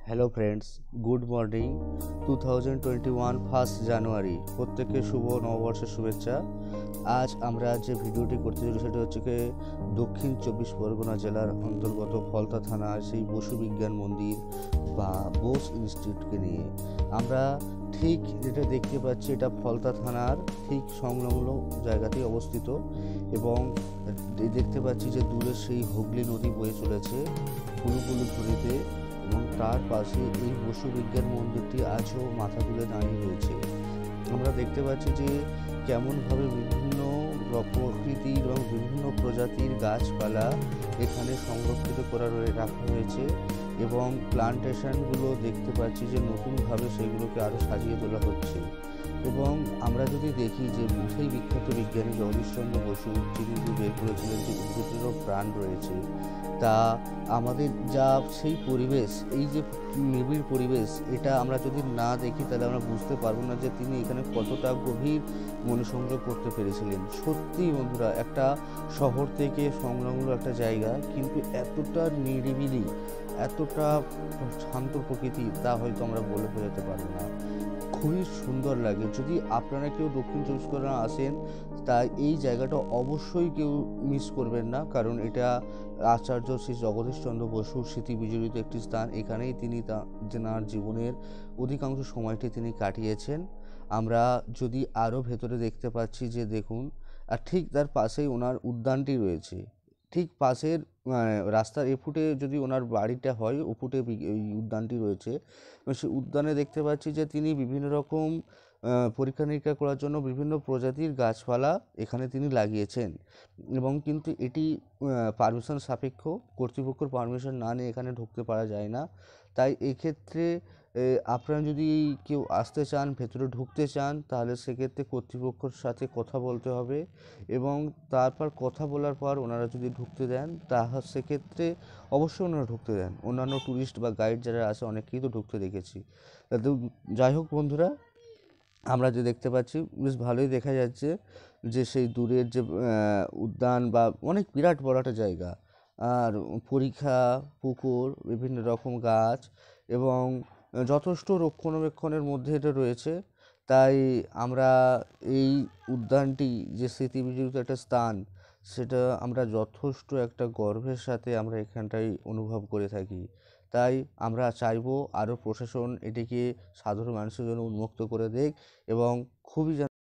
Hello friends, good morning. 2021 first January, প্রত্যেককে শুভ নববর্ষের শুভেচ্ছা। আজ আমরা যে ভিডিওটি করতে চলি সেটা হচ্ছে কি দক্ষিণ 24 পরগনা জেলার অন্তর্গত ফলতা থানার সেই বসু বিজ্ঞান মন্দির বা বোস ইনস্টিটিউটকে নিয়ে। আমরা ঠিক যেটা দেখতে পাচ্ছি, এটা ফলতা থানার ঠিক সংলগ্ন জায়গাতেই অবস্থিত এবং দেখতে পাচ্ছি যে দূরে সেই হুগলি নদী বয়ে চলেছে কুলুকুলু ঝুড়িতে এবং তার পাশে এই বসু বিজ্ঞান মন্দিরটি আজও মাথা তুলে দাঁড়িয়ে রয়েছে। আমরা দেখতে পাচ্ছি যে কেমনভাবে বিভিন্ন প্রকৃতির এবং বিভিন্ন প্রজাতির গাছপালা এখানে সংরক্ষিত করা রাখা হয়েছে এবং প্লান্টেশনগুলো দেখতে পাচ্ছি যে নতুনভাবে সেগুলোকে আরও সাজিয়ে তোলা হচ্ছে। এবং আমরা যদি দেখি যে সেই বিখ্যাত বিজ্ঞানী জগদীশচন্দ্র বসু যিনি বের করেছিলেন যে উদ্ভিদেরও প্রাণ রয়েছে, তা আমাদের যা সেই পরিবেশ, এই যে নিবিড় পরিবেশ, এটা আমরা যদি না দেখি তাহলে আমরা বুঝতে পারবো না যে তিনি এখানে কতটা গভীর মনোসংযোগ করতে পেরেছিলেন। সত্যি বন্ধুরা, একটা শহর থেকে সংলগ্ন একটা জায়গা, কিন্তু এতটা নিরিবিলি, এতটা শান্ত প্রকৃতি, তা হয়তো আমরা বলে বোঝাতে পারবো না। খুবই সুন্দর লাগে। যদি আপনারা কেউ দক্ষিণ 24 পরগনা আসেন, তাই এই জায়গাটা অবশ্যই কেউ মিস করবেন না, কারণ এটা আচার্য শ্রী জগদীশচন্দ্র বসুর স্মৃতি বিজড়িত একটি স্থান। এখানেই তিনি তাঁর জীবনের অধিকাংশ সময়টি তিনি কাটিয়েছেন। আমরা যদি আরও ভেতরে দেখতে পাচ্ছি যে দেখুন, আর ঠিক তার পাশেই ওনার উদ্যানটি রয়েছে। ঠিক পাশের রাস্তার এফুটে যদি ওনার বাড়িটা হয়, ওফুটে এই উদ্যানটি রয়েছে। সেই উদ্যানে দেখতে পাচ্ছি যে তিনি বিভিন্ন রকম পরীক্ষা নিরীক্ষা করার জন্য বিভিন্ন প্রজাতির গাছপালা এখানে তিনি লাগিয়েছেন এবং কিন্তু এটি পারমিশন সাপেক্ষ, কর্তৃপক্ষের পারমিশন না নিয়ে এখানে ঢুকতে পারা যায় না। তাই এক্ষেত্রে আপনারা যদি কেউ আসতে চান, ভেতরে ঢুকতে চান, তাহলে সেক্ষেত্রে কর্তৃপক্ষের সাথে কথা বলতে হবে এবং তারপর কথা বলার পর ওনারা যদি ঢুকতে দেন, সেক্ষেত্রে অবশ্যই ওনারা ঢুকতে দেন। অন্যান্য ট্যুরিস্ট বা গাইড যারা আছে অনেকেই তো ঢুকতে দেখেছি। তো যাই হোক বন্ধুরা, আমরা যে দেখতে পাচ্ছি বেশ ভালোই দেখা যাচ্ছে যে সেই দূরের যে উদ্যান বা অনেক বিরাট বড় একটা জায়গা, আর পরিখা, পুকুর, বিভিন্ন রকম গাছ এবং যথেষ্ট রক্ষণাবেক্ষণের মধ্যে এটা রয়েছে। তাই আমরা এই উদ্যানটি যে স্মৃতিবিজড়িত একটা স্থান, সেটা আমরা যথেষ্ট একটা গর্বের সাথে আমরা এখানটাই অনুভব করে থাকি। তাই আমরা চাইবো আরও প্রশাসন এটিকে সাধারণ মানুষের জন্য উন্মুক্ত করে দেয় এবং খুবই